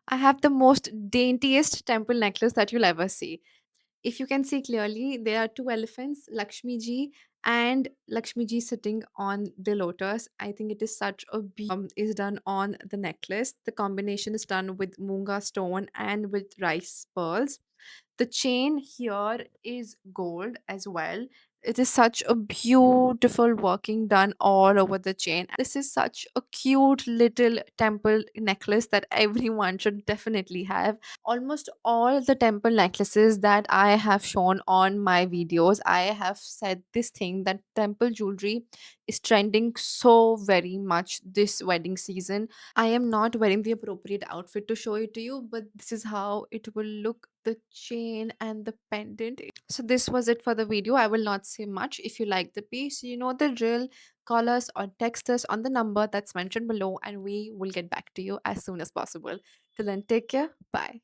I have the most daintiest temple necklace that you'll ever see. If you can see clearly, there are two elephants, Lakshmi ji and Lakshmi ji sitting on the lotus. I think it is such a is done on the necklace. The combination is done with moonga stone and with rice pearls. The chain here is gold as well. It is such a beautiful working done all over the chain. This is such a cute little temple necklace that everyone should definitely have. Almost all the temple necklaces that I have shown on my videos, I have said this thing that temple jewelry is trending so very much this wedding season. I am not wearing the appropriate outfit to show it to you, but this is how it will look, the chain and the pendant. So this was it for the video. I will not say much. If you like the piece, you know the drill. Call us or text us on the number that's mentioned below, and we will get back to you as soon as possible. Till then, take care. Bye.